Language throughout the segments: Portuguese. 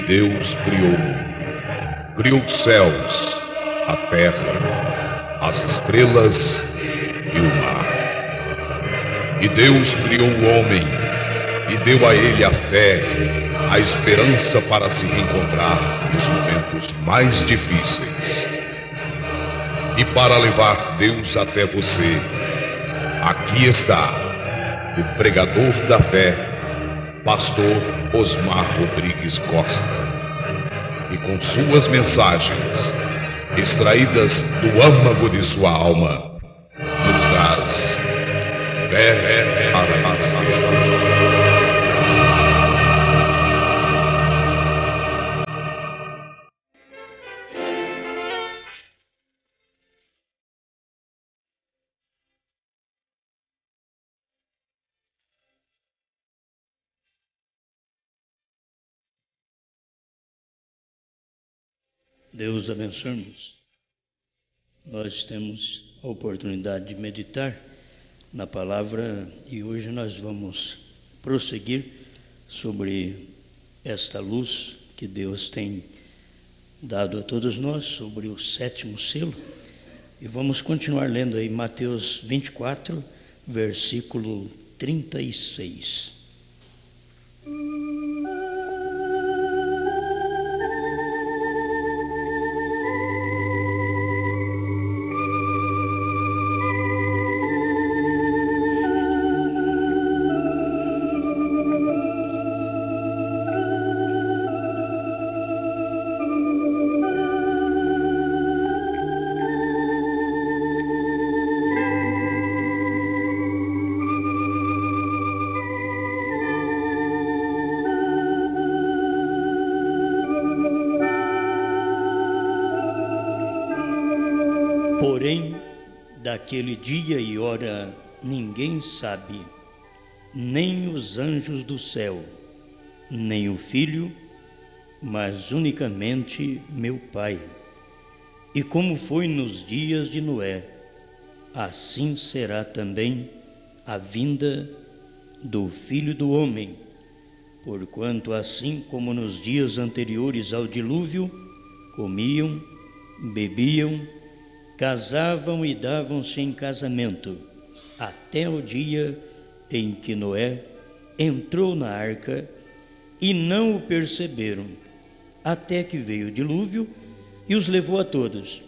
Deus criou os céus, a terra, as estrelas e o mar. E Deus criou o homem e deu a ele a fé, a esperança para se reencontrar nos momentos mais difíceis. E para levar Deus até você, aqui está o pregador da fé, Pastor Osmar Rodrigues Costa, e com suas mensagens, extraídas do âmago de sua alma, nos traz fé para nascer. Deus abençoe-nos. Nós temos a oportunidade de meditar na palavra e hoje nós vamos prosseguir sobre esta luz que Deus tem dado a todos nós sobre o 7º selo. E vamos continuar lendo aí Mateus 24, versículo 36. Porém, daquele dia e hora ninguém sabe, nem os anjos do céu, nem o Filho, mas unicamente meu Pai. E como foi nos dias de Noé, assim será também a vinda do Filho do Homem. Porquanto assim como nos dias anteriores ao dilúvio, comiam, bebiam, casavam e davam-se em casamento, até o dia em que Noé entrou na arca, e não o perceberam, até que veio o dilúvio e os levou a todos.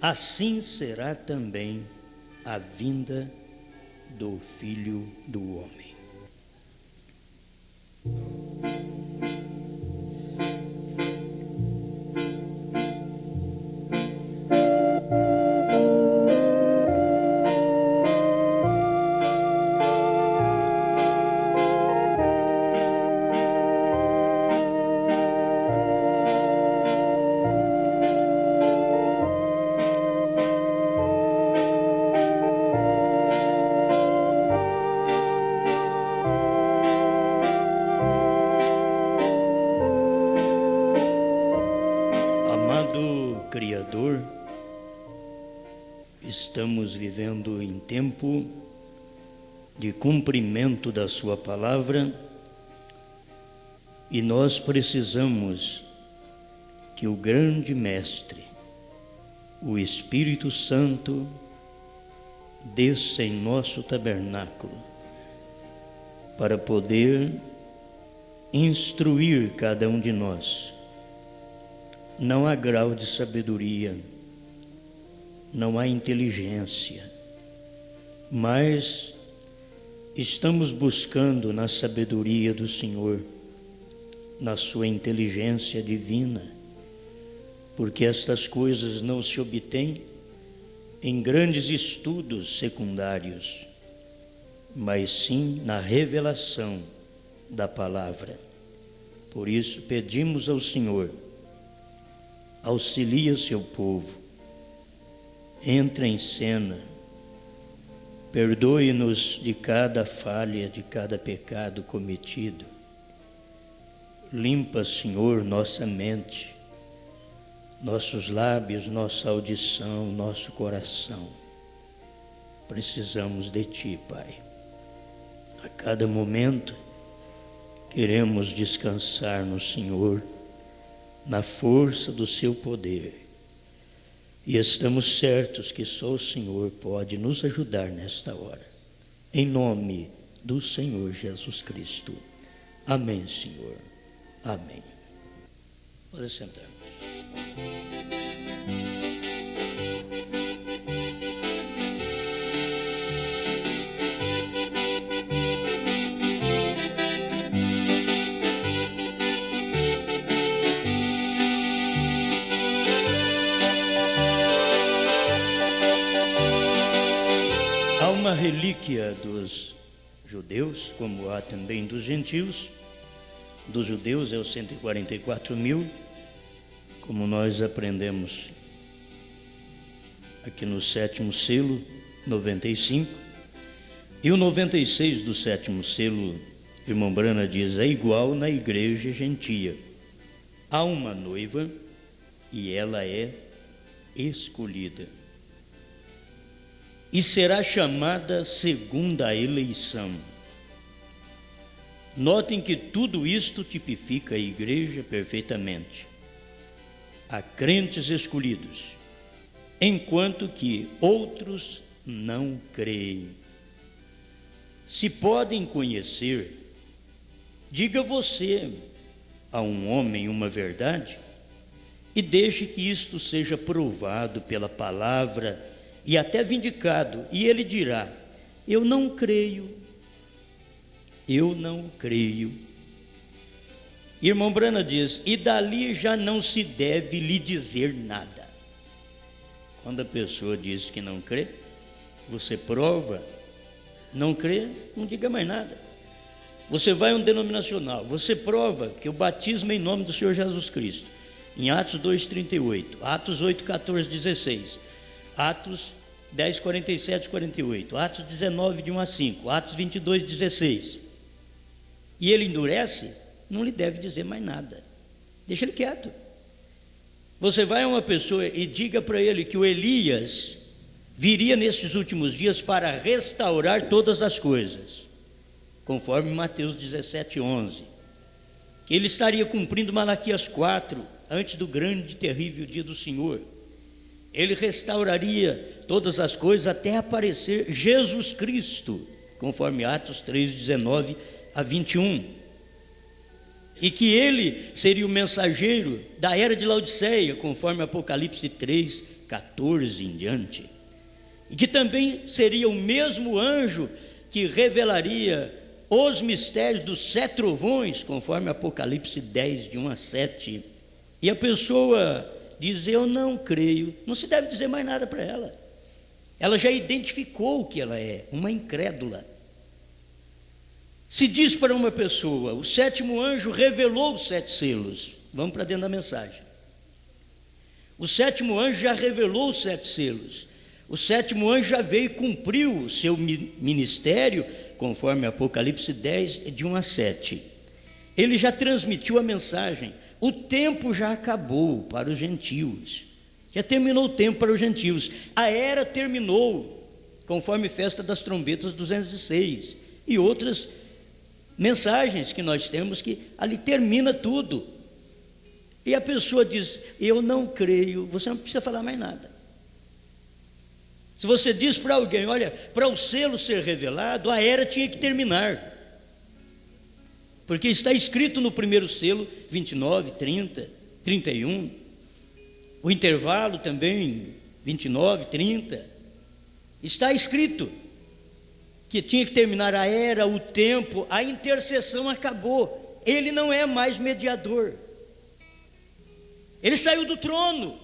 Assim será também a vinda do Filho do Homem. Criador, estamos vivendo em tempo de cumprimento da sua palavra e nós precisamos que o grande Mestre, o Espírito Santo, desça em nosso tabernáculo para poder instruir cada um de nós. Não há grau de sabedoria, não há inteligência, mas estamos buscando na sabedoria do Senhor, na sua inteligência divina, porque estas coisas não se obtêm em grandes estudos secundários, mas sim na revelação da palavra. Por isso pedimos ao Senhor, auxilia seu povo, entra em cena, perdoe-nos de cada falha, de cada pecado cometido. Limpa, Senhor, nossa mente, nossos lábios, nossa audição, nosso coração. Precisamos de Ti, Pai. A cada momento queremos descansar no Senhor, na força do seu poder. E estamos certos que só o Senhor pode nos ajudar nesta hora. Em nome do Senhor Jesus Cristo. Amém, Senhor. Amém. Pode sentar. Há uma relíquia dos judeus, como há também dos gentios. Dos judeus é os 144.000, como nós aprendemos aqui no sétimo selo, 95. E o 96 do sétimo selo, irmão Brana diz, é igual na igreja gentia. Há uma noiva e ela é escolhida. E será chamada segundo a eleição. Notem que tudo isto tipifica a igreja perfeitamente. Há crentes escolhidos, enquanto que outros não creem. Se podem conhecer, diga você a um homem uma verdade e deixe que isto seja provado pela palavra e até vindicado, e ele dirá: eu não creio. Eu não creio. Irmão Brana diz, e dali já não se deve lhe dizer nada. Quando a pessoa diz que não crê, você prova, não crê, não diga mais nada. Você vai a um denominacional, você prova que o batismo é em nome do Senhor Jesus Cristo, em Atos 2:38, Atos 8:14, 16, Atos 10, 47, 48, Atos 19, de 1 a 5, Atos 22, 16. E ele endurece, não lhe deve dizer mais nada. Deixa ele quieto. Você vai a uma pessoa e diga para ele que o Elias viria nesses últimos dias para restaurar todas as coisas, conforme Mateus 17:11. Que ele estaria cumprindo Malaquias 4, antes do grande e terrível dia do Senhor. Ele restauraria todas as coisas até aparecer Jesus Cristo, conforme Atos 3, 19 a 21, e que ele seria o mensageiro da era de Laodiceia, conforme Apocalipse 3, 14 em diante, e que também seria o mesmo anjo que revelaria os mistérios dos 7 trovões, conforme Apocalipse 10, de 1 a 7, e a pessoa diz, eu não creio, não se deve dizer mais nada para ela, ela já identificou o que ela é, uma incrédula. Se diz para uma pessoa, o 7º anjo revelou os 7 selos. Vamos para dentro da mensagem. O 7º anjo já revelou os 7 selos. O 7º anjo já veio e cumpriu o seu ministério, conforme Apocalipse 10, de 1 a 7. Ele já transmitiu a mensagem. O tempo já acabou para os gentios. Já terminou o tempo para os gentios. A era terminou, conforme Festa das Trombetas 206. E outras mensagens que nós temos, que ali termina tudo. E a pessoa diz, eu não creio, você não precisa falar mais nada. Se você diz para alguém, olha, para o selo ser revelado, a era tinha que terminar, porque está escrito no primeiro selo, 29, 30, 31, o intervalo também, 29, 30, está escrito que tinha que terminar a era, o tempo, a intercessão acabou, ele não é mais mediador, ele saiu do trono,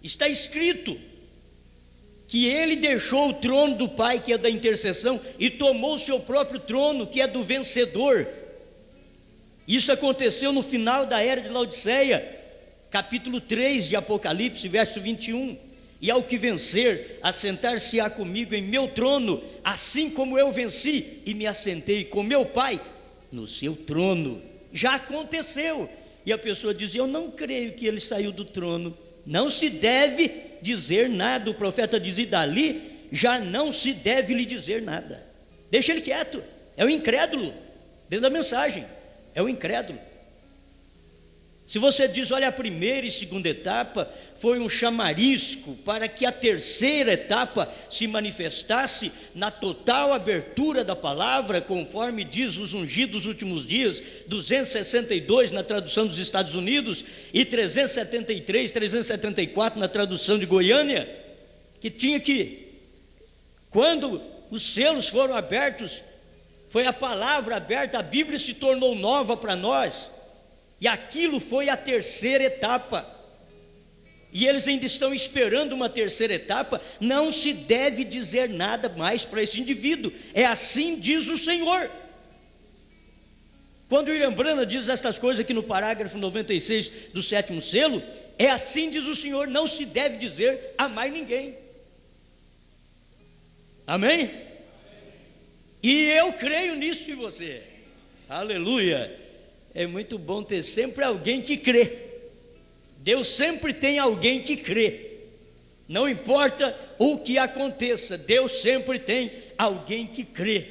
está escrito que ele deixou o trono do Pai, que é da intercessão, e tomou o seu próprio trono, que é do vencedor. Isso aconteceu no final da era de Laodiceia, capítulo 3 de Apocalipse, verso 21. E ao que vencer, assentar-se-á comigo em meu trono, assim como eu venci e me assentei com meu Pai no seu trono. Já aconteceu. E a pessoa diz, eu não creio que ele saiu do trono. Não se deve dizer nada. O profeta diz, e dali já não se deve lhe dizer nada. Deixa ele quieto, é o incrédulo. dentro da mensagem, é o incrédulo. Se você diz, olha, a primeira e segunda etapa foi um chamarisco para que a terceira etapa se manifestasse na total abertura da palavra, conforme diz os ungidos dos últimos dias, 262 na tradução dos Estados Unidos e 373, 374 na tradução de Goiânia, que tinha que, quando os selos foram abertos, foi a palavra aberta, a Bíblia se tornou nova para nós, e aquilo foi a terceira etapa, e eles ainda estão esperando uma terceira etapa. Não se deve dizer nada mais para esse indivíduo, é assim diz o Senhor. Quando William Branham diz estas coisas aqui no parágrafo 96 do 7º selo, é assim diz o Senhor, não se deve dizer a mais ninguém. Amém? E eu creio nisso em você, aleluia. É muito bom ter sempre alguém que crê. Deus sempre tem alguém que crê. Não importa o que aconteça, Deus sempre tem alguém que crê.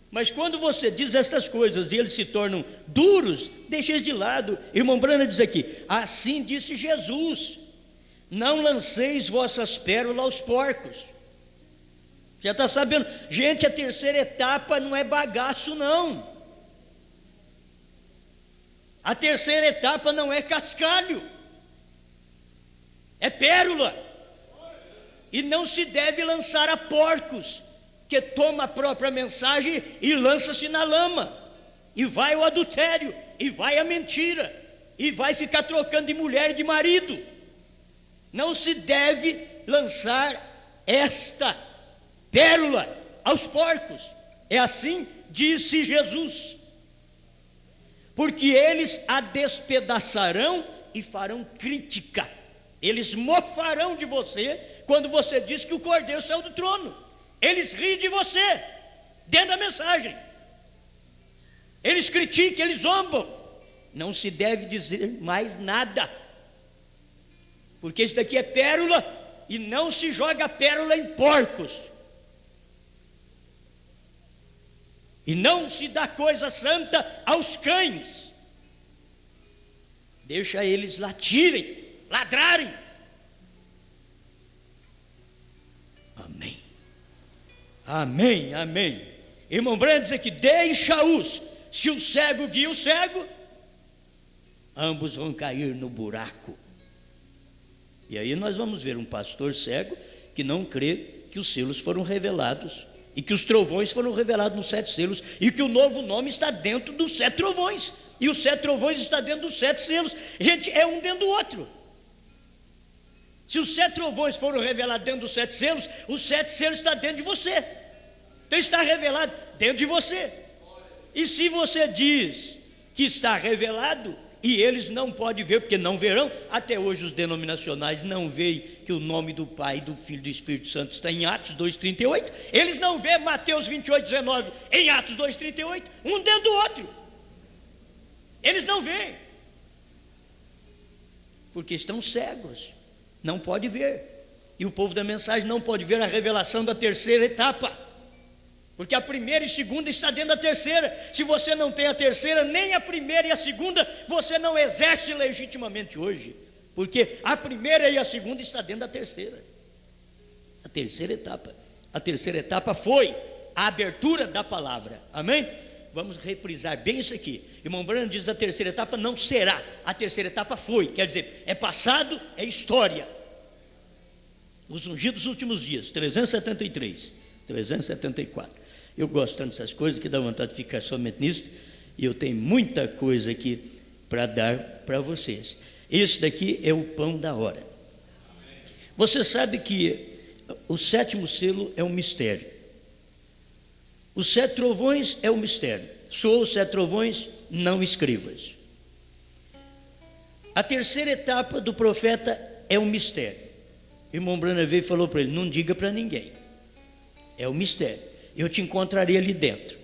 Mas quando você diz estas coisas e eles se tornam duros, deixa eles de lado. Irmão Branham diz aqui, assim disse Jesus, não lanceis vossas pérolas aos porcos. Já está sabendo? Gente, a terceira etapa não é bagaço não. A terceira etapa não é cascalho, é pérola. E não se deve lançar a porcos, que toma a própria mensagem e lança-se na lama, e vai o adultério, e vai a mentira, e vai ficar trocando de mulher e de marido. Não se deve lançar esta pérola aos porcos, é assim disse Jesus. Porque eles a despedaçarão e farão crítica, eles mofarão de você, quando você diz que o Cordeiro saiu do trono, eles riem de você, dentro da mensagem, eles criticam, eles zombam, não se deve dizer mais nada, porque isso daqui é pérola, e não se joga pérola em porcos, e não se dá coisa santa aos cães, deixa eles latirem, ladrarem. Amém, amém, amém. Irmão Branham diz aqui, deixa-os, se o cego guia o cego, ambos vão cair no buraco. E aí nós vamos ver um pastor cego que não crê que os selos foram revelados, e que os trovões foram revelados nos 7 selos, e que o novo nome está dentro dos 7 trovões, e os 7 trovões está dentro dos 7 selos. Gente, é um dentro do outro. Se os 7 trovões foram revelados dentro dos 7 selos, os 7 selos estão dentro de você, então está revelado dentro de você. E se você diz que está revelado, e eles não podem ver, porque não verão, até hoje os denominacionais não veem que o nome do Pai, do Filho e do Espírito Santo está em Atos 2,38, eles não veem Mateus 28,19 em Atos 2,38, um dentro do outro, eles não veem, porque estão cegos, não pode ver, e o povo da mensagem não pode ver a revelação da terceira etapa, porque a primeira e segunda está dentro da terceira. Se você não tem a terceira, nem a primeira e a segunda, você não exerce legitimamente hoje, porque a primeira e a segunda está dentro da terceira. A terceira etapa. A terceira etapa foi a abertura da palavra. Amém? Vamos reprisar bem isso aqui. Irmão Branham diz: a terceira etapa não será, a terceira etapa foi, quer dizer, é passado, é história. Os ungidos dos últimos dias, 373, 374. Eu gosto tanto dessas coisas que dá vontade de ficar somente nisso, e eu tenho muita coisa aqui para dar para vocês. Esse daqui é o pão da hora. Você sabe que o 7º selo é um mistério. Os 7 trovões é um mistério. Soa os 7 trovões, não escrivas. A terceira etapa do profeta é um mistério. Irmão Branham veio e falou para ele: não diga para ninguém, é um mistério. Eu te encontrarei ali dentro,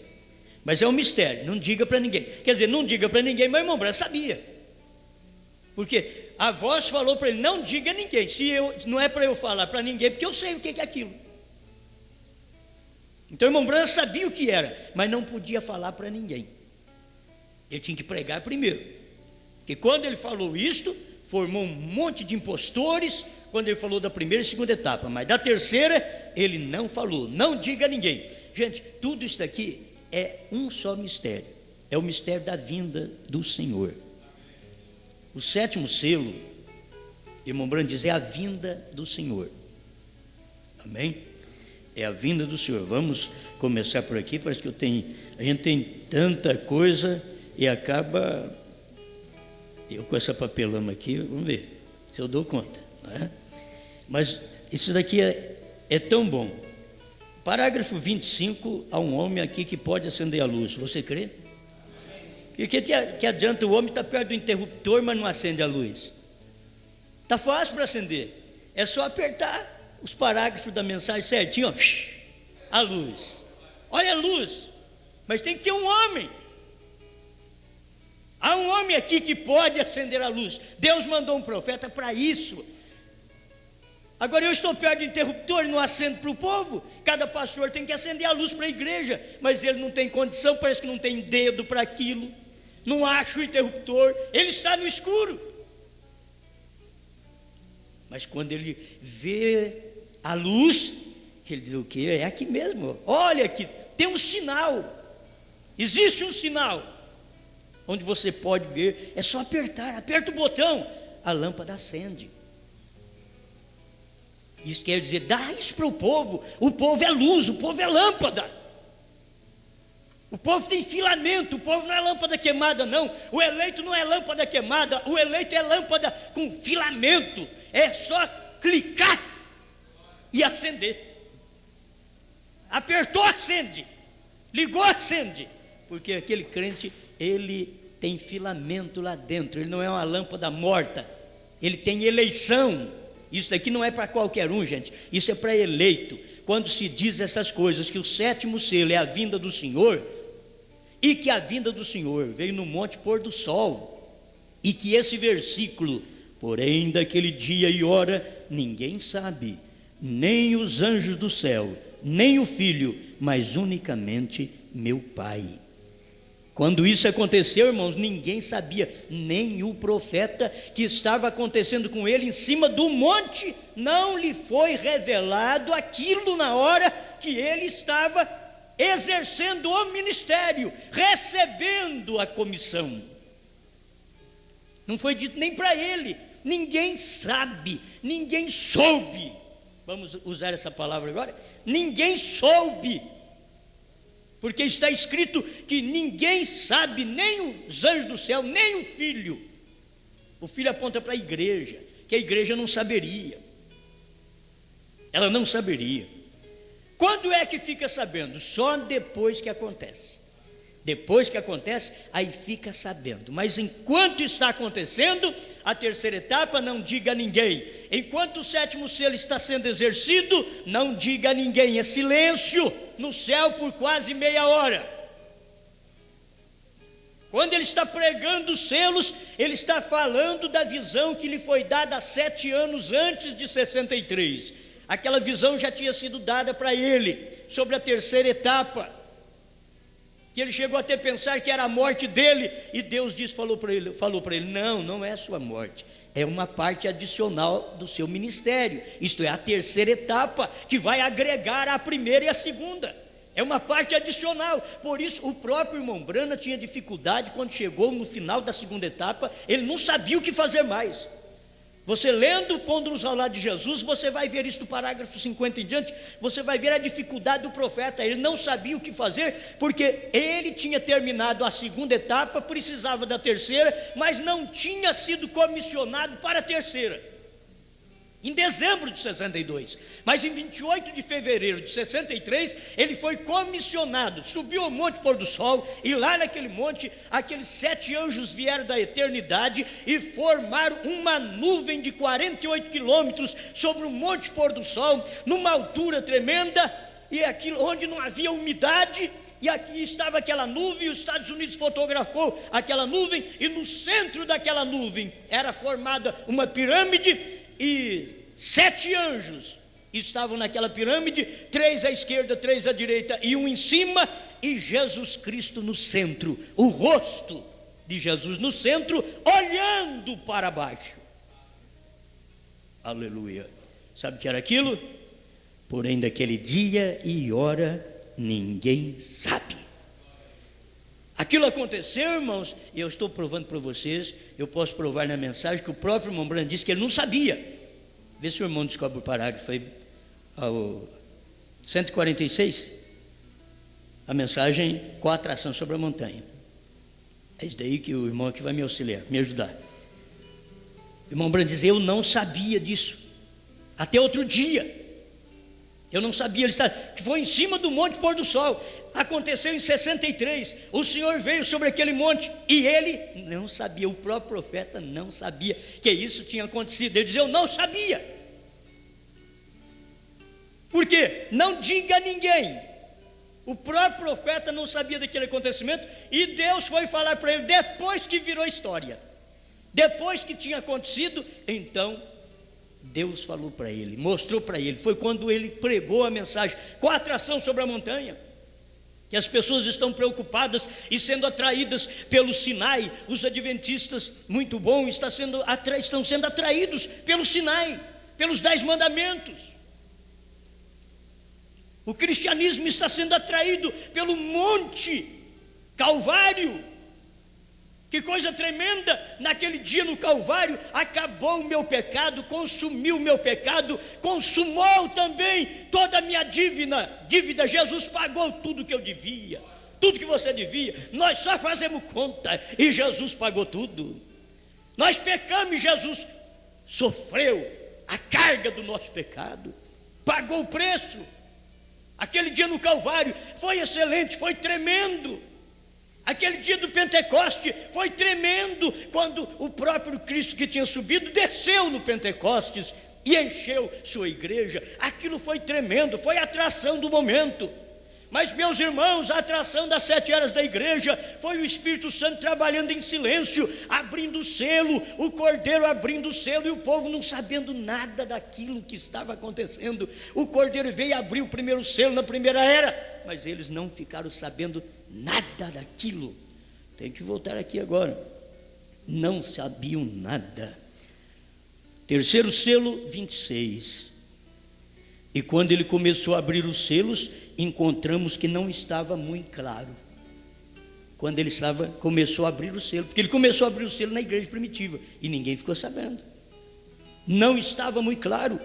mas é um mistério, não diga para ninguém. Quer dizer, não diga para ninguém, mas o irmão Branham sabia, porque a voz falou para ele: não diga a ninguém. Se não é para eu falar para ninguém, porque eu sei o que é aquilo. Então o irmão Branham sabia o que era, mas não podia falar para ninguém. Ele tinha que pregar primeiro, porque quando ele falou isto, formou um monte de impostores, quando ele falou da primeira e segunda etapa, mas da terceira ele não falou. Não diga a ninguém. Gente, tudo isso daqui é um só mistério, é o mistério da vinda do Senhor. O sétimo selo, irmão Brando diz, é a vinda do Senhor. Amém? É a vinda do Senhor. Vamos começar por aqui. Parece que a gente tem tanta coisa e acaba, eu com essa papelama aqui, vamos ver se eu dou conta, não é? Mas isso daqui é tão bom. Parágrafo 25, há um homem aqui que pode acender a luz. Você crê? E que adianta o homem estar perto do interruptor, mas não acende a luz? Está fácil para acender. É só apertar os parágrafos da mensagem certinho, ó, a luz. Olha a luz. Mas tem que ter um homem. Há um homem aqui que pode acender a luz. Deus mandou um profeta para isso. Agora eu estou perto do interruptor e não acendo para o povo. Cada pastor tem que acender a luz para a igreja, mas ele não tem condição, parece que não tem dedo para aquilo, não acha o interruptor, ele está no escuro. Mas quando ele vê a luz, ele diz: o que? É aqui mesmo, olha aqui, tem um sinal, existe um sinal, onde você pode ver, é só aperta o botão, a lâmpada acende. Isso quer dizer, dá isso para o povo é luz, o povo é lâmpada, o povo tem filamento, o povo não é lâmpada queimada não, o eleito não é lâmpada queimada, o eleito é lâmpada com filamento, é só clicar e acender, apertou, acende, ligou, acende, porque aquele crente, ele tem filamento lá dentro, ele não é uma lâmpada morta, ele tem eleição. Isso daqui não é para qualquer um, gente, isso é para eleito. Quando se diz essas coisas, que o sétimo selo é a vinda do Senhor, e que a vinda do Senhor veio no monte pôr do sol, e que esse versículo, porém daquele dia e hora, ninguém sabe, nem os anjos do céu, nem o Filho, mas unicamente meu Pai. Quando isso aconteceu, irmãos, ninguém sabia, nem o profeta que estava acontecendo com ele em cima do monte, não lhe foi revelado aquilo na hora que ele estava exercendo o ministério, recebendo a comissão. Não foi dito nem para ele, ninguém sabe, ninguém soube, vamos usar essa palavra agora, ninguém soube, porque está escrito que ninguém sabe, nem os anjos do céu, nem o Filho. O Filho aponta para a igreja, que a igreja não saberia, ela não saberia. Quando é que fica sabendo? Só depois que acontece. Depois que acontece, aí fica sabendo. Mas enquanto está acontecendo, a terceira etapa, não diga a ninguém. Enquanto o sétimo selo está sendo exercido, não diga a ninguém. É silêncio no céu por quase meia hora. Quando ele está pregando os selos, ele está falando da visão que lhe foi dada há 7 anos antes de 63. Aquela visão já tinha sido dada para ele, sobre a terceira etapa, que ele chegou até a pensar que era a morte dele, e Deus falou para ele, não é a sua morte, é uma parte adicional do seu ministério, isto é, a terceira etapa, que vai agregar a primeira e a segunda, é uma parte adicional. Por isso o próprio irmão Brana tinha dificuldade quando chegou no final da segunda etapa, ele não sabia o que fazer mais. Você lendo, pondo-nos ao lado de Jesus, você vai ver isso do parágrafo 50 em diante, você vai ver a dificuldade do profeta. Ele não sabia o que fazer, porque ele tinha terminado a segunda etapa, precisava da terceira, mas não tinha sido comissionado para a terceira, em dezembro de 62, mas em 28 de fevereiro de 63, ele foi comissionado, subiu ao monte pôr do sol, e lá naquele monte, aqueles 7 anjos vieram da eternidade, e formaram uma nuvem de 48 quilômetros, sobre o monte pôr do sol, numa altura tremenda, e aquilo onde não havia umidade, e aqui estava aquela nuvem, e os Estados Unidos fotografou aquela nuvem, e no centro daquela nuvem, era formada uma pirâmide, e 7 anjos estavam naquela pirâmide, 3 à esquerda, 3 à direita e um em cima, e Jesus Cristo no centro, o rosto de Jesus no centro, olhando para baixo. Aleluia. Sabe o que era aquilo? Porém, daquele dia e hora ninguém sabe. Aquilo aconteceu, irmãos, e eu estou provando para vocês. Eu posso provar na mensagem que o próprio irmão Branham disse que ele não sabia. Vê se o irmão descobre o parágrafo aí, ao 146, a mensagem com a atração sobre a montanha. É isso daí que o irmão aqui vai me auxiliar, me ajudar. O irmão Branham diz: eu não sabia disso até outro dia. Eu não sabia, que foi em cima do Monte Pôr do Sol. Aconteceu em 63. O Senhor veio sobre aquele monte e ele não sabia, o próprio profeta não sabia que isso tinha acontecido. Ele dizia: eu não sabia. Por quê? Não diga a ninguém. O próprio profeta não sabia daquele acontecimento e Deus foi falar para ele depois que virou história. Depois que tinha acontecido, então Deus falou para ele, mostrou para ele. Foi quando ele pregou a mensagem com a atração sobre a montanha, que as pessoas estão preocupadas e sendo atraídas pelo Sinai. Os adventistas, muito bom, estão sendo atraídos pelo Sinai, pelos 10 mandamentos. O cristianismo está sendo atraído pelo Monte Calvário. Que coisa tremenda! Naquele dia no Calvário, acabou o meu pecado, consumiu o meu pecado, consumou também toda a minha dívida. Jesus pagou tudo que eu devia, tudo que você devia. Nós só fazemos conta e Jesus pagou tudo. Nós pecamos e Jesus sofreu a carga do nosso pecado, pagou o preço. Aquele dia no Calvário foi excelente, foi tremendo. Aquele dia do Pentecoste foi tremendo, quando o próprio Cristo que tinha subido desceu no Pentecostes e encheu sua igreja. Aquilo foi tremendo, foi a atração do momento. Mas, meus irmãos, a atração das 7 eras da igreja foi o Espírito Santo trabalhando em silêncio, abrindo o selo, o Cordeiro abrindo o selo e o povo não sabendo nada daquilo que estava acontecendo. O Cordeiro veio e abriu o primeiro selo na primeira era, mas eles não ficaram sabendo nada daquilo. Tem que voltar aqui agora. Não sabiam nada. Terceiro selo, 26. E quando ele começou a abrir os selos, encontramos que não estava muito claro. Quando ele começou a abrir o selo, porque ele começou a abrir o selo na igreja primitiva e ninguém ficou sabendo. Não estava muito claro.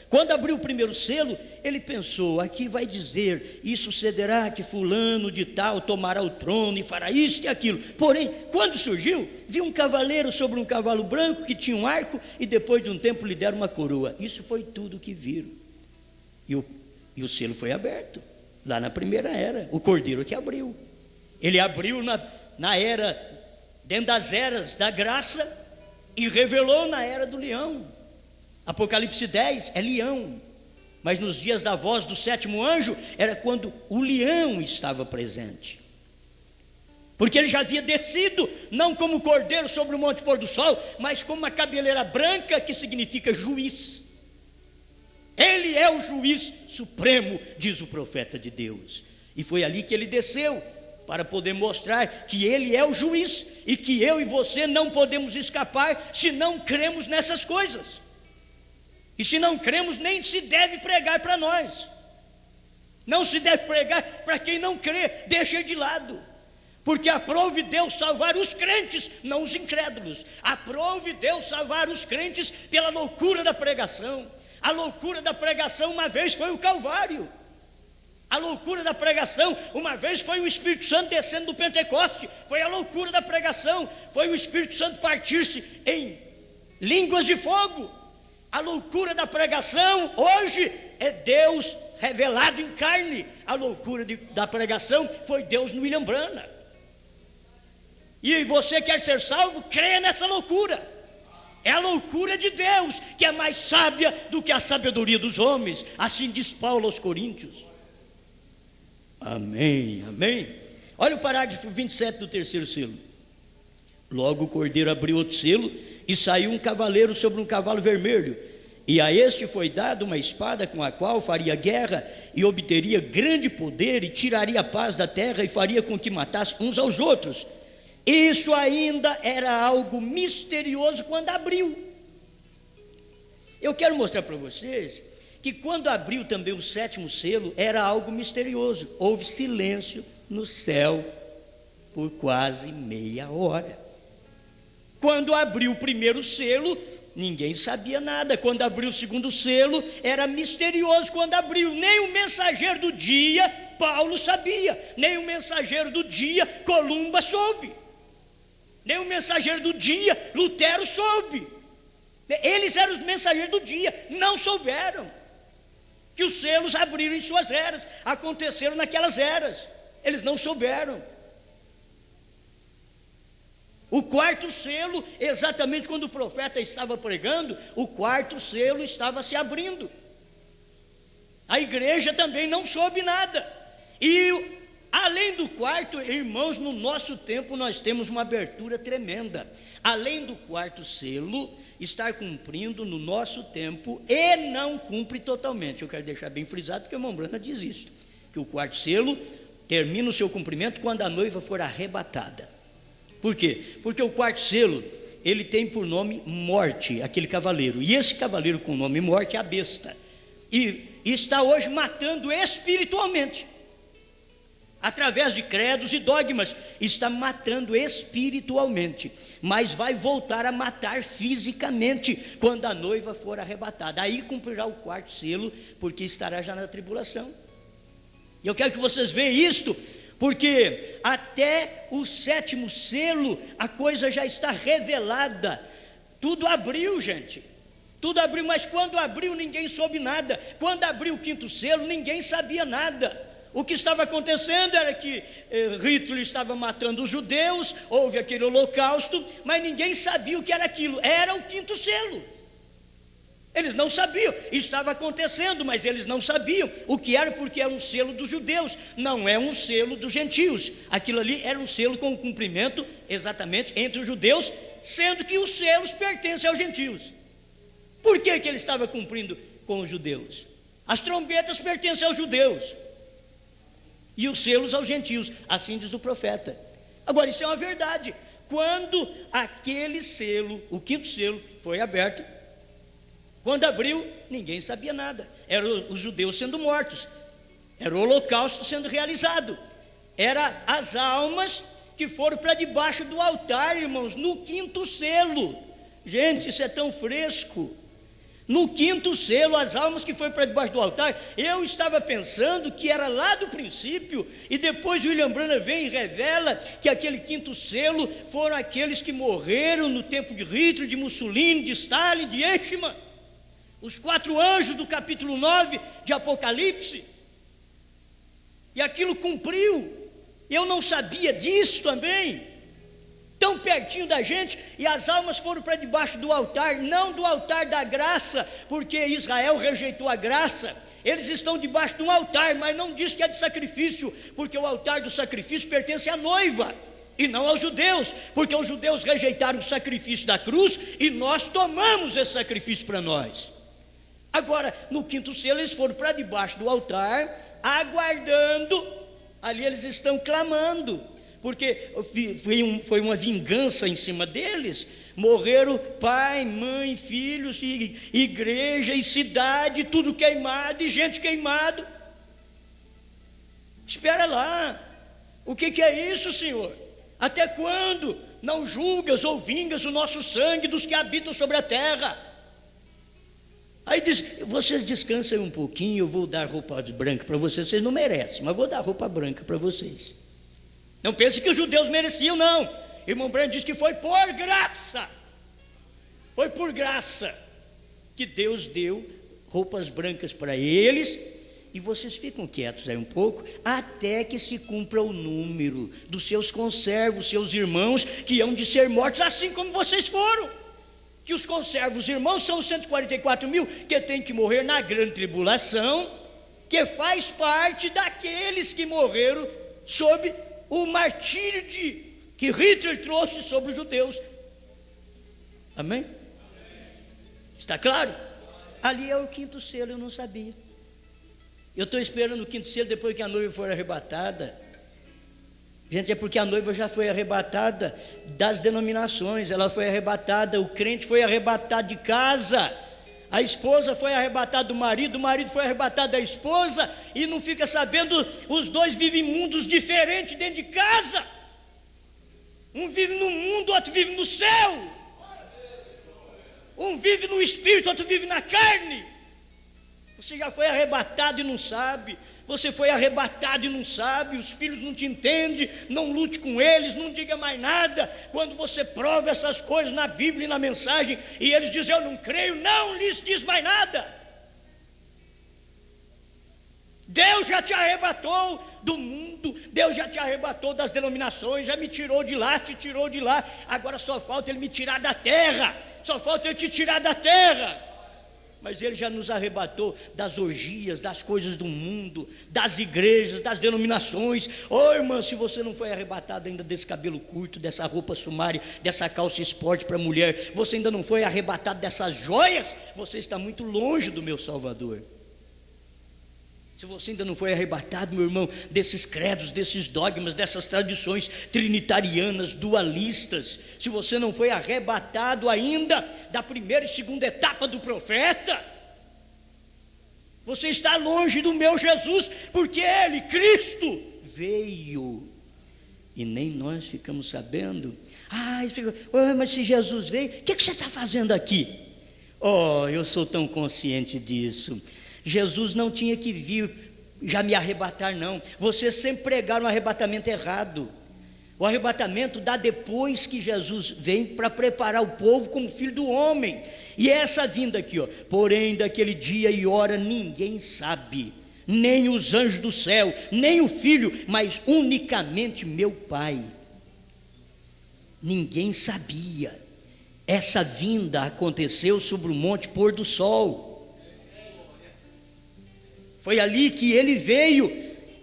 Quando abriu o primeiro selo, ele pensou: aqui vai dizer, e sucederá que fulano de tal tomará o trono e fará isso e aquilo. Porém, quando surgiu, viu um cavaleiro sobre um cavalo branco que tinha um arco e depois de um tempo lhe deram uma coroa. Isso foi tudo que viram. E o selo foi aberto, lá na primeira era. O Cordeiro que abriu. Ele abriu na era, dentro das eras da graça, e revelou na era do leão. Apocalipse 10 é leão, mas nos dias da voz do 7º anjo era quando o leão estava presente, porque ele já havia descido, não como cordeiro sobre o monte pôr do sol, mas como uma cabeleira branca, que significa juiz. Ele é o juiz supremo, diz o profeta de Deus, e foi ali que ele desceu, para poder mostrar que ele é o juiz, e que eu e você não podemos escapar, se não cremos nessas coisas. E se não cremos, nem se deve pregar para nós. Não se deve pregar para quem não crê, deixa de lado. Porque aprove Deus salvar os crentes, não os incrédulos. Aprove Deus salvar os crentes pela loucura da pregação. A loucura da pregação uma vez foi o Calvário. A loucura da pregação uma vez foi o Espírito Santo descendo do Pentecoste. Foi a loucura da pregação, foi o Espírito Santo partir-se em línguas de fogo. A loucura da pregação hoje é Deus revelado em carne. A loucura da pregação foi Deus no William Branham. E você quer ser salvo? Creia nessa loucura. É a loucura de Deus, que é mais sábia do que a sabedoria dos homens. Assim diz Paulo aos Coríntios. Amém, amém. Olha o parágrafo 27 do terceiro selo. Logo o Cordeiro abriu outro selo, e saiu um cavaleiro sobre um cavalo vermelho, e a este foi dada uma espada com a qual faria guerra e obteria grande poder, e tiraria a paz da terra e faria com que matasse uns aos outros. Isso ainda era algo misterioso quando abriu. Eu quero mostrar para vocês que quando abriu também o 7º selo, era algo misterioso. Houve silêncio no céu por quase meia hora. Quando abriu o 1º selo, ninguém sabia nada. Quando abriu o 2º selo, era misterioso quando abriu. Nem o mensageiro do dia, Paulo sabia. Nem o mensageiro do dia, Columba soube. Nem o mensageiro do dia, Lutero soube. Eles eram os mensageiros do dia, não souberam que os selos abriram em suas eras, aconteceram naquelas eras. Eles não souberam. O 4º selo, exatamente quando o profeta estava pregando, o 4º selo estava se abrindo. A igreja também não soube nada. E além do 4º, irmãos, no nosso tempo nós temos uma abertura tremenda. Além do 4º selo estar cumprindo no nosso tempo, e não cumpre totalmente. Eu quero deixar bem frisado, porque o irmão Brana diz isso, que o 4º selo termina o seu cumprimento quando a noiva for arrebatada. Por quê? Porque o 4º selo, ele tem por nome morte, aquele cavaleiro. E esse cavaleiro com o nome morte é a besta. E está hoje matando espiritualmente. Através de credos e dogmas, está matando espiritualmente. Mas vai voltar a matar fisicamente quando a noiva for arrebatada. Aí cumprirá o 4º selo, porque estará já na tribulação. E eu quero que vocês vejam isto, porque até o 7º selo a coisa já está revelada. Tudo abriu, gente. Tudo abriu, mas quando abriu ninguém soube nada. Quando abriu o 5º selo ninguém sabia nada. O que estava acontecendo era que Hitler estava matando os judeus, houve aquele holocausto, mas ninguém sabia o que era aquilo. Era o 5º selo. Eles não sabiam, estava acontecendo, mas eles não sabiam o que era, porque era um selo dos judeus, não é um selo dos gentios. Aquilo ali era um selo com o cumprimento exatamente entre os judeus, sendo que os selos pertencem aos gentios. Por que ele estava cumprindo com os judeus? As trombetas pertencem aos judeus e os selos aos gentios, assim diz o profeta. Agora, isso é uma verdade. Quando aquele selo, o 5º selo, foi aberto, quando abriu, ninguém sabia nada. Eram os judeus sendo mortos, era o holocausto sendo realizado, era as almas que foram para debaixo do altar, irmãos, no 5º selo. Gente, isso é tão fresco. No 5º selo, as almas que foram para debaixo do altar, eu estava pensando que era lá do princípio, e depois William Branham vem e revela que aquele 5º selo foram aqueles que morreram no tempo de Hitler, de Mussolini, de Stalin, de Eichmann, os 4 anjos do capítulo 9 de Apocalipse, e aquilo cumpriu. Eu não sabia disso também, tão pertinho da gente, e as almas foram para debaixo do altar, não do altar da graça, porque Israel rejeitou a graça. Eles estão debaixo de um altar, mas não diz que é de sacrifício, porque o altar do sacrifício pertence à noiva e não aos judeus, porque os judeus rejeitaram o sacrifício da cruz e nós tomamos esse sacrifício para nós. Agora, no 5º selo, eles foram para debaixo do altar, aguardando. Ali eles estão clamando, porque foi uma vingança em cima deles. Morreram pai, mãe, filhos, e igreja e cidade, tudo queimado, e gente queimado. Espera lá, o que é isso, Senhor? Até quando não julgas ou vingas o nosso sangue dos que habitam sobre a terra? Aí diz, vocês descansem um pouquinho, eu vou dar roupa branca para vocês. Vocês não merecem, mas vou dar roupa branca para vocês. Não pense que os judeus mereciam, não. Irmão Branham diz que foi por graça. Foi por graça que Deus deu roupas brancas para eles. E vocês ficam quietos aí um pouco, até que se cumpra o número dos seus conservos, seus irmãos, que hão de ser mortos, assim como vocês foram. Que os conservos irmãos são 144 mil, que tem que morrer na grande tribulação, que faz parte daqueles que morreram sob o martírio que Hitler trouxe sobre os judeus. Amém? Está claro? Ali é o 5º selo, eu não sabia. Eu estou esperando o 5º selo depois que a noiva for arrebatada. Gente, é porque a noiva já foi arrebatada das denominações, ela foi arrebatada, o crente foi arrebatado de casa, a esposa foi arrebatada do marido, o marido foi arrebatado da esposa, e não fica sabendo, os dois vivem em mundos diferentes dentro de casa. Um vive no mundo, outro vive no céu. Um vive no espírito, outro vive na carne. Você já foi arrebatado e não sabe. Você foi arrebatado e não sabe. Os filhos não te entendem. Não lute com eles, não diga mais nada. Quando você prova essas coisas na Bíblia e na mensagem, e eles dizem, eu não creio, não lhes diz mais nada. Deus já te arrebatou do mundo, Deus já te arrebatou das denominações, já me tirou de lá, te tirou de lá. Agora só falta Ele me tirar da terra, só falta Ele te tirar da terra. Mas Ele já nos arrebatou das orgias, das coisas do mundo, das igrejas, das denominações. Ô irmã, se você não foi arrebatado ainda desse cabelo curto, dessa roupa sumária, dessa calça esporte para mulher, você ainda não foi arrebatado dessas joias, você está muito longe do meu Salvador. Se você ainda não foi arrebatado, meu irmão, desses credos, desses dogmas, dessas tradições trinitarianas, dualistas, se você não foi arrebatado ainda da primeira e segunda etapa do profeta, você está longe do meu Jesus, porque Ele, Cristo, veio e nem nós ficamos sabendo. Mas se Jesus veio, o que você está fazendo aqui? Oh, eu sou tão consciente disso. Jesus não tinha que vir já me arrebatar, não. Vocês sempre pregaram o arrebatamento errado. O arrebatamento dá depois que Jesus vem para preparar o povo como filho do homem. E é essa vinda aqui, ó. Porém, daquele dia e hora ninguém sabe, nem os anjos do céu, nem o Filho, mas unicamente meu Pai. Ninguém sabia. Essa vinda aconteceu sobre o monte pôr do sol. Foi ali que Ele veio,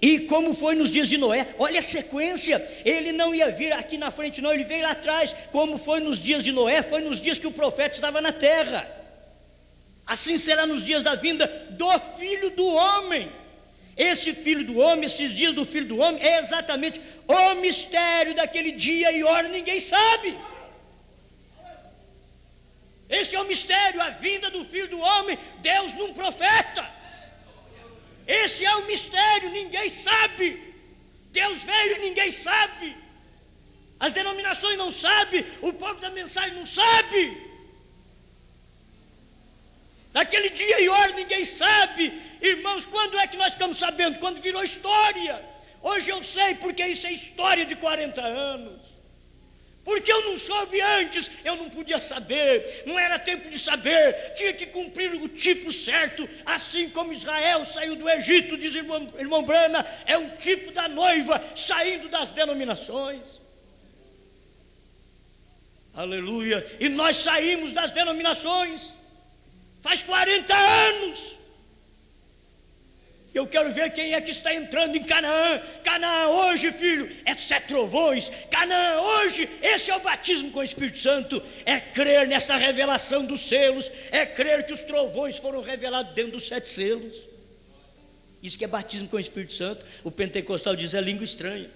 e como foi nos dias de Noé, olha a sequência, Ele não ia vir aqui na frente não, Ele veio lá atrás, como foi nos dias de Noé, foi nos dias que o profeta estava na terra, assim será nos dias da vinda do Filho do Homem. Esse Filho do Homem, esses dias do Filho do Homem, é exatamente o mistério daquele dia e hora, ninguém sabe. Esse é o mistério, a vinda do Filho do Homem, Deus num profeta. Esse é o mistério, ninguém sabe. Deus veio e ninguém sabe. As denominações não sabem, o povo da mensagem não sabe. Naquele dia e hora ninguém sabe. Irmãos, quando é que nós ficamos sabendo? Quando virou história. Hoje eu sei, porque isso é história de 40 anos. Porque eu não soube antes, eu não podia saber, não era tempo de saber, tinha que cumprir o tipo certo, assim como Israel saiu do Egito, diz irmão Brana, é o tipo da noiva saindo das denominações. Aleluia, e nós saímos das denominações, faz 40 anos. Eu quero ver quem é que está entrando em Canaã. Canaã hoje, filho, é 7 trovões. Canaã hoje, esse é o batismo com o Espírito Santo. É crer nessa revelação dos selos. É crer que os trovões foram revelados dentro dos 7 selos. Isso que é batismo com o Espírito Santo. O pentecostal diz é língua estranha.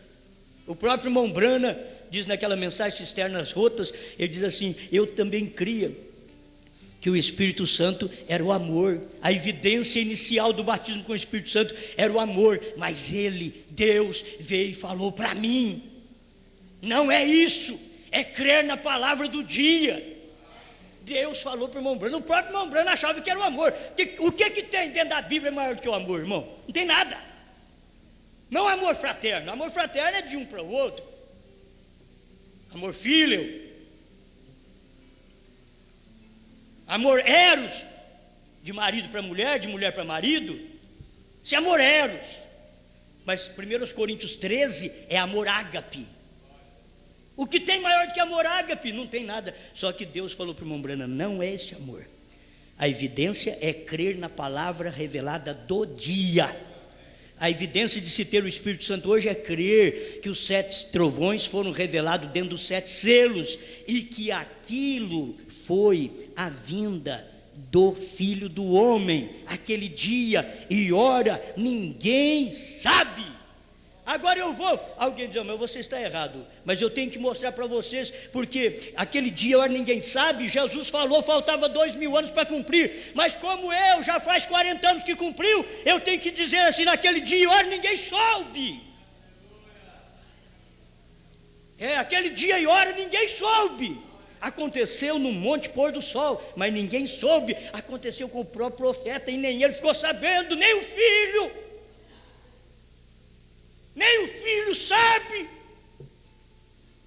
O próprio irmão Brana diz naquela mensagem Cisternas Rotas, ele diz assim, eu também cria que o Espírito Santo era o amor, a evidência inicial do batismo com o Espírito Santo era o amor, mas Ele, Deus, veio e falou para mim, não é isso, é crer na palavra do dia. Deus falou para o irmão Brano, o próprio irmão Brano achava que era o amor. O que tem dentro da Bíblia maior do que o amor, irmão? Não tem nada. Não amor fraterno, amor fraterno é de um para o outro, amor filial, amor eros, de marido para mulher, de mulher para marido, isso é amor eros. Mas 1 Coríntios 13 é amor ágape. O que tem maior do que amor ágape? Não tem nada. Só que Deus falou para o irmão Brana, não é esse amor. A evidência é crer na palavra revelada do dia. A evidência de se ter o Espírito Santo hoje é crer que os 7 trovões foram revelados dentro dos 7 selos e que aquilo foi a vinda do Filho do Homem. Aquele dia e hora ninguém sabe. Agora eu vou. Alguém diz: mas você está errado. Mas eu tenho que mostrar para vocês, porque aquele dia, hora ninguém sabe, Jesus falou, faltava 2000 anos para cumprir. Mas como eu, já faz 40 anos que cumpriu, eu tenho que dizer assim: naquele dia, hora ninguém soube. Aquele dia e hora ninguém soube. Aconteceu no Monte Pôr do Sol, mas ninguém soube. Aconteceu com o próprio profeta, e nem ele ficou sabendo, nem o filho. Nem o filho sabe.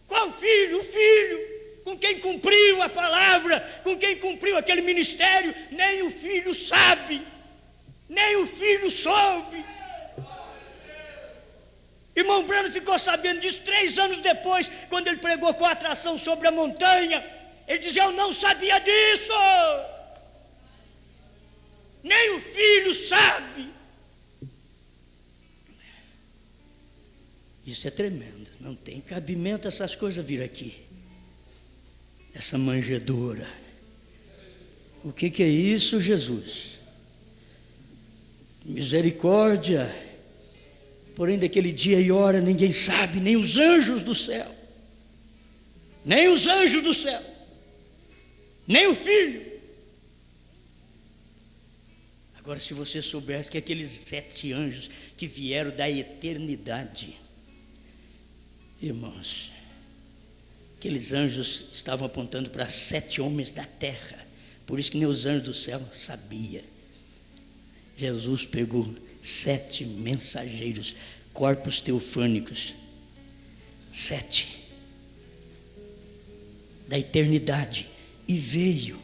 Qual filho? O filho, com quem cumpriu a palavra, com quem cumpriu aquele ministério. Nem o filho sabe, nem o filho soube. Irmão Branham ficou sabendo disso 3 anos depois, quando ele pregou com a atração sobre a montanha. Ele dizia: eu não sabia disso. Nem o filho sabe. Isso é tremendo. Não tem cabimento essas coisas vir aqui. Essa manjedoura. O que é isso, Jesus? Misericórdia. Porém, daquele dia e hora ninguém sabe, nem os anjos do céu, nem os anjos do céu, nem o filho. Agora, se você soubesse que aqueles 7 anjos que vieram da eternidade, irmãos, aqueles anjos estavam apontando para 7 homens da terra. Por isso que nem os anjos do céu sabiam. Jesus pegou 7 mensageiros, corpos teofânicos, 7 da eternidade, e veio,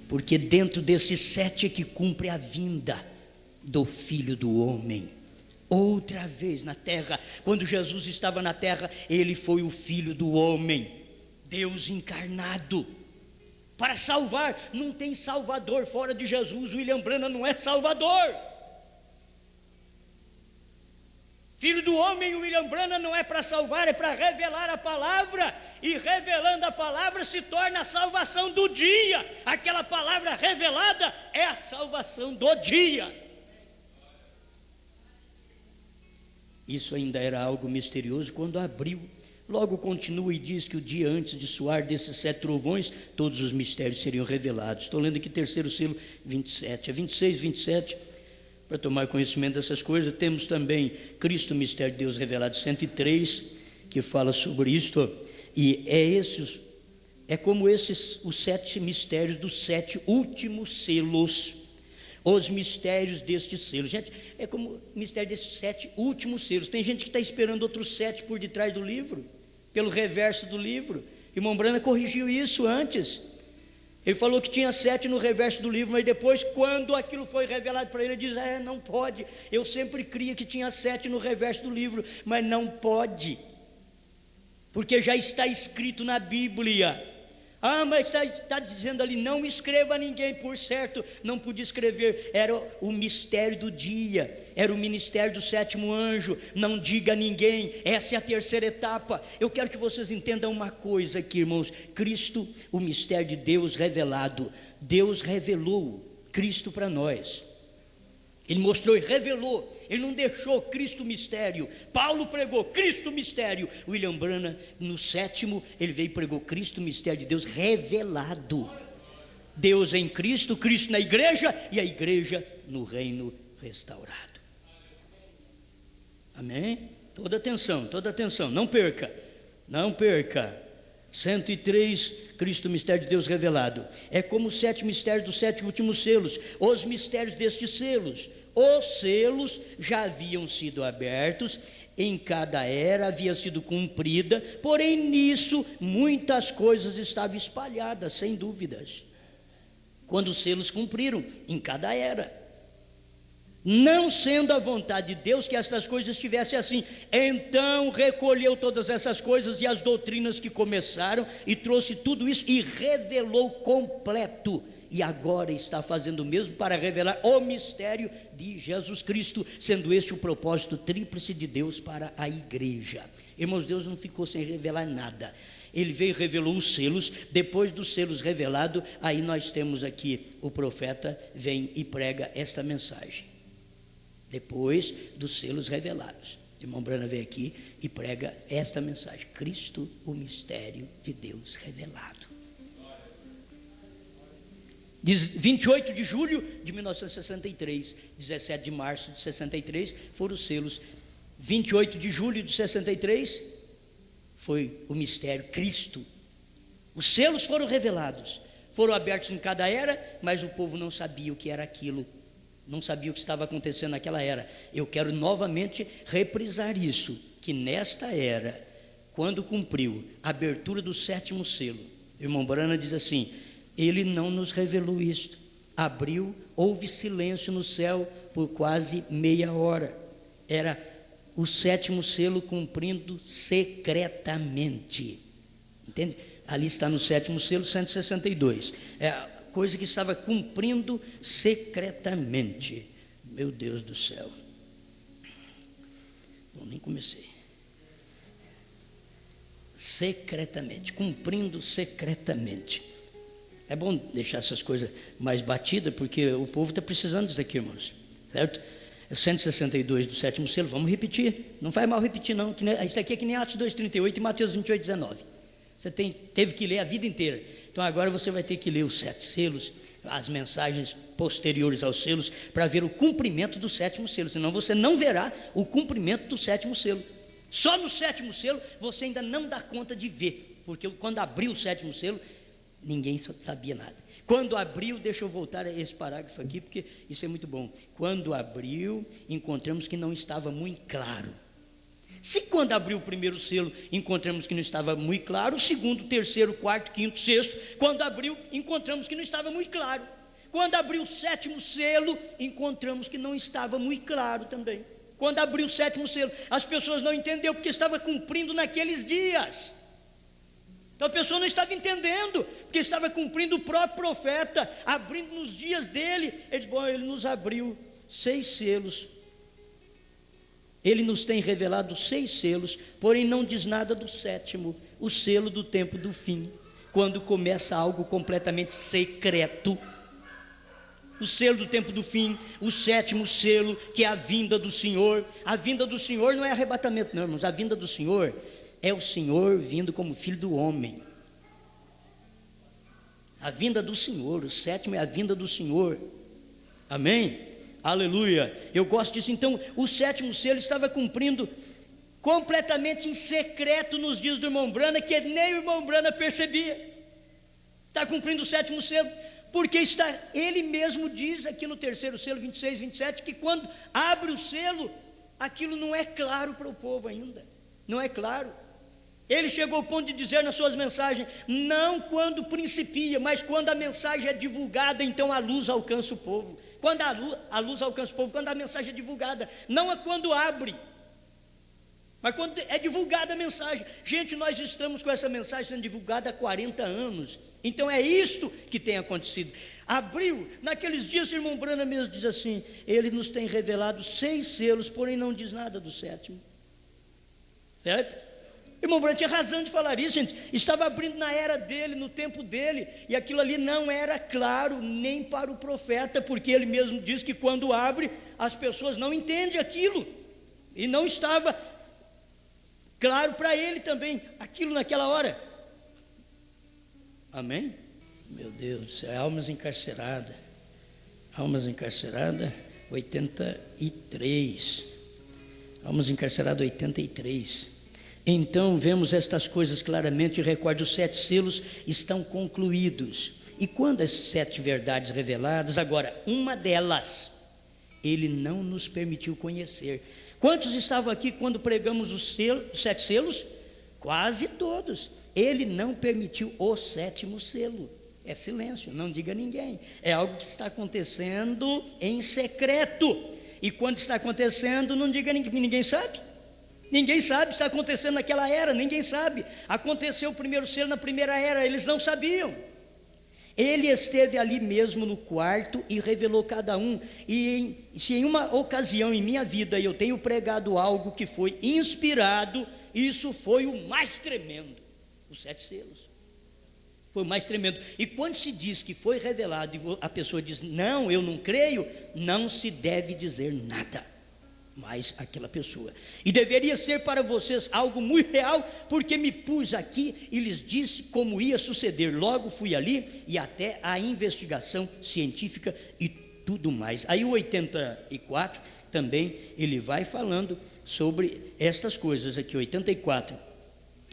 porque dentro desses 7 é que cumpre a vinda do Filho do Homem. Outra vez na terra, quando Jesus estava na terra, ele foi o Filho do Homem, Deus encarnado, para salvar. Não tem salvador fora de Jesus. William Branham não é salvador. Filho do homem, William Branham, não é para salvar, é para revelar a palavra. E revelando a palavra se torna a salvação do dia. Aquela palavra revelada é a salvação do dia. Isso ainda era algo misterioso quando abriu. Logo continua e diz que o dia antes de soar desses 7 trovões, todos os mistérios seriam revelados. Estou lendo aqui 3º selo 27, 26, 27. Para tomar conhecimento dessas coisas, temos também Cristo, mistério de Deus revelado, 103, que fala sobre isto. E é como esses, os 7 mistérios dos 7 últimos selos, os mistérios destes selos. Gente, é como o mistério desses 7 últimos selos. Tem gente que está esperando outros 7 por detrás do livro, pelo reverso do livro. Irmão Branham corrigiu isso antes. Ele falou que tinha 7 no reverso do livro, mas depois, quando aquilo foi revelado para ele diz: não pode. Eu sempre cria que tinha 7 no reverso do livro, mas não pode, porque já está escrito na Bíblia. Mas está dizendo ali: não escreva a ninguém. Por certo, não podia escrever. Era o mistério do dia, era o ministério do 7º anjo. Não diga a ninguém. Essa é a 3ª etapa. Eu quero que vocês entendam uma coisa aqui, irmãos. Cristo, o mistério de Deus revelado. Deus revelou Cristo para nós. Ele mostrou e revelou. Ele não deixou Cristo mistério. Paulo pregou Cristo mistério. William Branham, no 7º, ele veio e pregou Cristo mistério de Deus revelado. Deus em Cristo, Cristo na igreja e a igreja no reino restaurado. Amém? Toda atenção, não perca. 103, Cristo, mistério de Deus revelado. É como os 7 mistérios dos 7 últimos selos. Os mistérios destes selos. Os selos já haviam sido abertos, em cada era havia sido cumprida, porém nisso muitas coisas estavam espalhadas, sem dúvidas. Quando os selos cumpriram, em cada era. Não sendo a vontade de Deus que estas coisas estivessem assim, então recolheu todas essas coisas e as doutrinas que começaram e trouxe tudo isso e revelou completo. E agora está fazendo o mesmo para revelar o mistério de Jesus Cristo, sendo este o propósito tríplice de Deus para a igreja. Irmãos, Deus não ficou sem revelar nada. Ele veio e revelou os selos. Depois dos selos revelados, aí nós temos aqui o profeta vem e prega esta mensagem. Depois dos selos revelados. O irmão Branham veio aqui e prega esta mensagem: Cristo, o mistério de Deus revelado. Diz 28 de julho de 1963, 17 de março de 63 foram os selos. 28 de julho de 63 foi o mistério Cristo. Os selos foram revelados, foram abertos em cada era, mas o povo não sabia o que era aquilo, não sabia o que estava acontecendo naquela era. Eu quero novamente reprisar isso, que nesta era, quando cumpriu a abertura do 7º selo, o irmão Branham diz assim: ele não nos revelou isto, abriu, houve silêncio no céu por quase meia hora. Era o 7º selo cumprindo secretamente, entende? Ali está no 7º selo 162, é a coisa que estava cumprindo secretamente. Meu Deus do céu, bom, nem comecei. Secretamente, cumprindo secretamente. É bom deixar essas coisas mais batidas, porque o povo está precisando disso aqui, irmãos, certo? 162 do 7º selo, vamos repetir, não faz mal repetir não, isso aqui é que nem Atos 2,38 e Mateus 28,19, você teve que ler a vida inteira, então agora você vai ter que ler os 7 selos, as mensagens posteriores aos selos, para ver o cumprimento do 7º selo, senão você não verá o cumprimento do 7º selo. Só no 7º selo você ainda não dá conta de ver, porque quando abriu o 7º selo, ninguém sabia nada. Quando abriu, deixa eu voltar a esse parágrafo aqui, porque isso é muito bom. Quando abriu, encontramos que não estava muito claro. Se quando abriu o primeiro selo, encontramos que não estava muito claro, o segundo, terceiro, quarto, quinto, sexto, quando abriu, encontramos que não estava muito claro. Quando abriu o 7º selo, encontramos que não estava muito claro também. Quando abriu o 7º selo, as pessoas não entenderam, porque estava cumprindo naqueles dias. Então a pessoa não estava entendendo, porque estava cumprindo o próprio profeta, abrindo nos dias dele. Ele nos abriu 6 selos, ele nos tem revelado 6 selos, porém não diz nada do 7º, o selo do tempo do fim, quando começa algo completamente secreto. O selo do tempo do fim, o 7º selo, que é a vinda do Senhor. A vinda do Senhor não é arrebatamento não, irmãos, a vinda do Senhor é o Senhor vindo como Filho do homem. A vinda do Senhor, o 7º é a vinda do Senhor. Amém? Aleluia. Eu gosto disso. Então, o 7º selo estava cumprindo completamente em secreto nos dias do irmão Branham, que nem o irmão Branham percebia. Está cumprindo o 7º selo, porque ele mesmo diz aqui no 3º selo, 26, 27, que quando abre o selo, aquilo não é claro para o povo ainda. Não é claro. Ele chegou ao ponto de dizer nas suas mensagens: não quando principia, mas quando a mensagem é divulgada, então a luz alcança o povo. Quando a luz alcança o povo, quando a mensagem é divulgada, não é quando abre, mas quando é divulgada a mensagem. Gente, nós estamos com essa mensagem sendo divulgada há 40 anos, então é isto que tem acontecido. Abriu, naqueles dias o irmão Branham mesmo diz assim: ele nos tem revelado 6 selos, porém não diz nada do 7º, certo? O irmão Branham tinha razão de falar isso, gente. Estava abrindo na era dele, no tempo dele, e aquilo ali não era claro nem para o profeta, porque ele mesmo diz que quando abre, as pessoas não entendem aquilo, e não estava claro para ele também, aquilo naquela hora. Amém? Meu Deus do céu, almas encarceradas, 83, almas encarceradas 83. Então vemos estas coisas claramente e recorda: os 7 selos estão concluídos. E quando as 7 verdades reveladas, agora uma delas, ele não nos permitiu conhecer. Quantos estavam aqui quando pregamos os 7 selos? Quase todos. Ele não permitiu o 7º selo. É silêncio, não diga a ninguém. É algo que está acontecendo em secreto. E quando está acontecendo, não diga a ninguém. Ninguém sabe. Ninguém sabe, está acontecendo naquela era, ninguém sabe. Aconteceu o primeiro selo na primeira era, eles não sabiam. Ele esteve ali mesmo no quarto e revelou cada um. E se em uma ocasião em minha vida eu tenho pregado algo que foi inspirado, isso foi o mais tremendo. Os 7 selos. Foi o mais tremendo. E quando se diz que foi revelado e a pessoa diz: não, eu não creio, não se deve dizer nada. mais aquela pessoa. E deveria ser para vocês algo muito real, porque me pus aqui e lhes disse como ia suceder. Logo fui ali e até a investigação científica e tudo mais. Aí o 84 também ele vai falando sobre estas coisas aqui. 84: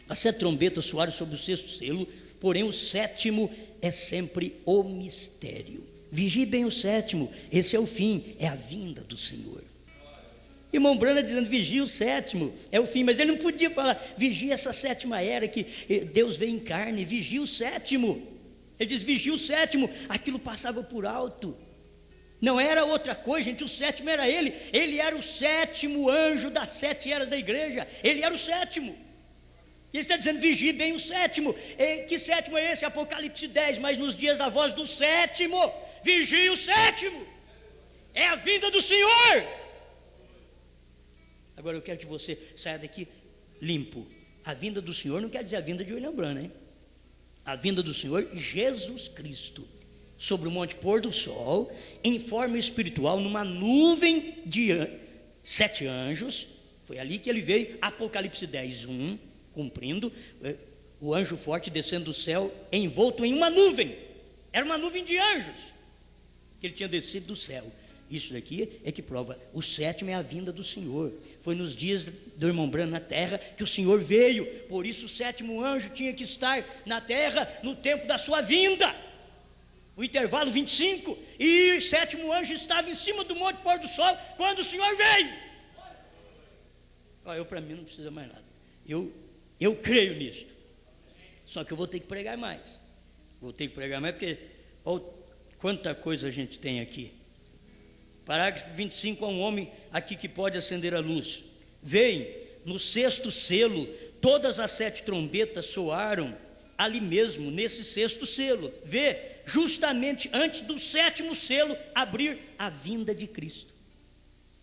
as 7 trombetas soaram sobre o 6º selo, porém o 7º é sempre o mistério. Vigie bem o 7º, esse é o fim, é a vinda do Senhor. Irmão Branham dizendo, vigia o 7º, é o fim, mas ele não podia falar, vigia essa 7ª era que Deus veio em carne, vigia o 7º. Ele diz, vigia o 7º, aquilo passava por alto. Não era outra coisa, gente, o 7º era ele era o 7º anjo das 7 eras da igreja, ele era o 7º. E ele está dizendo, vigie bem o 7º. Que 7º é esse? Apocalipse 10, mas nos dias da voz do 7º, vigie o 7º, é a vinda do Senhor. Agora eu quero que você saia daqui limpo. A vinda do Senhor não quer dizer a vinda de William Branham, hein? A vinda do Senhor, Jesus Cristo, sobre o monte pôr do sol, em forma espiritual, numa nuvem de 7 anjos. Foi ali que ele veio, Apocalipse 10, 1, cumprindo, o anjo forte descendo do céu, envolto em uma nuvem. Era uma nuvem de anjos que ele tinha descido do céu. Isso daqui é que prova, o 7º é a vinda do Senhor. Foi nos dias do irmão Branham na terra que o Senhor veio. Por isso o 7º anjo tinha que estar na terra no tempo da sua vinda. O intervalo 25, e o 7º anjo estava em cima do monte pôr do sol quando o Senhor veio. Eu para mim não precisa mais nada. Eu creio nisso. Só que eu vou ter que pregar mais. Vou ter que pregar mais porque quanta coisa a gente tem aqui. Parágrafo 25, há um homem aqui que pode acender a luz. Veem, no 6º selo, todas as 7 trombetas soaram ali mesmo, nesse 6º selo. Vê, justamente antes do 7º selo abrir a vinda de Cristo.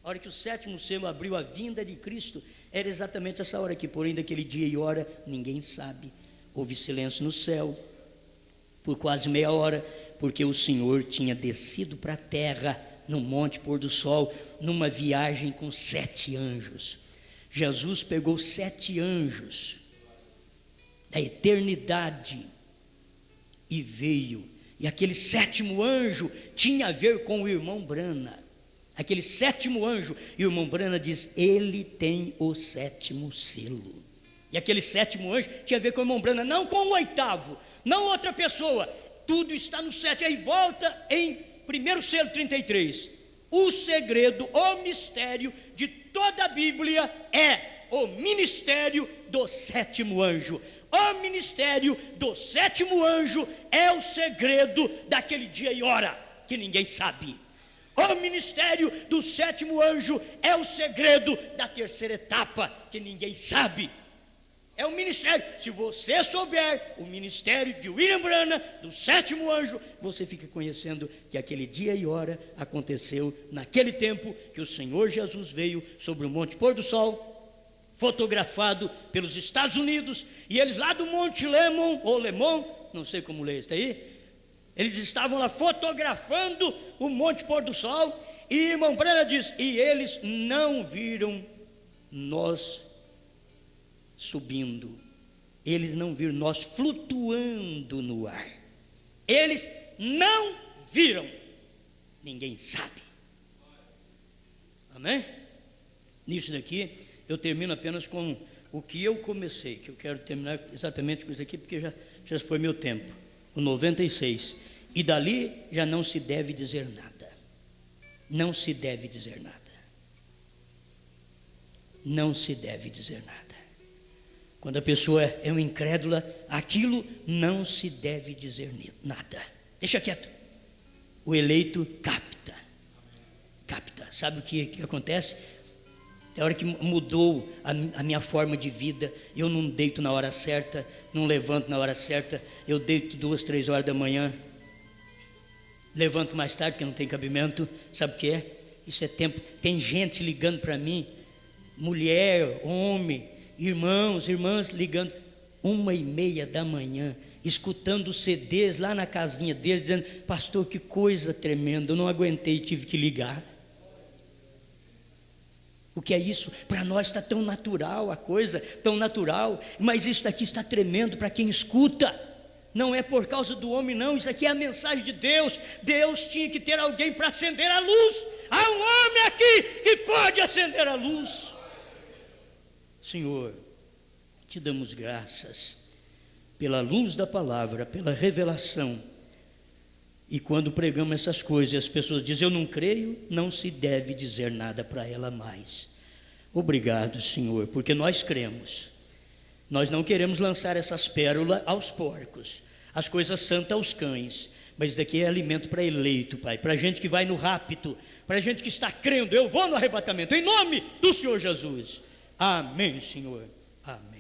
A hora que o 7º selo abriu a vinda de Cristo, era exatamente essa hora aqui. Porém, daquele dia e hora, ninguém sabe. Houve silêncio no céu por quase meia hora, porque o Senhor tinha descido para a terra, no monte pôr do sol, numa viagem com 7 anjos. Jesus pegou 7 anjos da eternidade e veio. E aquele 7º anjo tinha a ver com o irmão Branham. Aquele 7º anjo, e o irmão Branham diz, ele tem o 7º selo. E aquele 7º anjo tinha a ver com o irmão Branham, não com o 8º, não outra pessoa. Tudo está no 7º. Aí volta em 1º selo 33. O segredo, o mistério de toda a Bíblia é o ministério do 7º anjo. O ministério do 7º anjo é o segredo daquele dia e hora que ninguém sabe. O ministério do 7º anjo é o segredo da 3ª etapa que ninguém sabe. É o ministério. Se você souber o ministério de William Branham, do 7º anjo, você fica conhecendo que aquele dia e hora aconteceu naquele tempo que o Senhor Jesus veio sobre o monte pôr do sol, fotografado pelos Estados Unidos, e eles lá do Monte Lemon, ou Lemon, não sei como lê isso aí, eles estavam lá fotografando o monte pôr do sol, e irmão Branham diz, e eles não viram nós subindo, eles não viram nós flutuando no ar, eles não viram, ninguém sabe. Amém? Nisso daqui eu termino apenas com o que eu comecei, que eu quero terminar exatamente com isso aqui, porque já foi meu tempo, o 96, e dali já não se deve dizer nada, não se deve dizer nada, não se deve dizer nada. Quando a pessoa é uma incrédula, aquilo não se deve dizer nada. Deixa quieto. O eleito capta. Sabe o que acontece? Na hora que mudou a minha forma de vida, eu não deito na hora certa, não levanto na hora certa, eu deito 2, 3 horas da manhã, levanto mais tarde porque não tem cabimento. Sabe o que é? Isso é tempo. Tem gente ligando para mim, mulher, homem, irmãos, irmãs ligando 1h30 da manhã, escutando CDs lá na casinha deles, dizendo, pastor, que coisa tremenda, eu não aguentei, tive que ligar. O que é isso? Para nós está tão natural a coisa, tão natural, mas isso daqui está tremendo para quem escuta. Não é por causa do homem não, isso aqui é a mensagem de Deus. Deus tinha que ter alguém para acender a luz. Há um homem aqui que pode acender a luz. Senhor, te damos graças pela luz da palavra, pela revelação. E quando pregamos essas coisas, as pessoas dizem, eu não creio, não se deve dizer nada para ela mais. Obrigado, Senhor, porque nós cremos. Nós não queremos lançar essas pérolas aos porcos, as coisas santas aos cães, mas isso daqui é alimento para eleito, Pai, para gente que vai no rapto, para gente que está crendo, eu vou no arrebatamento, em nome do Senhor Jesus. Amém, Senhor. Amém.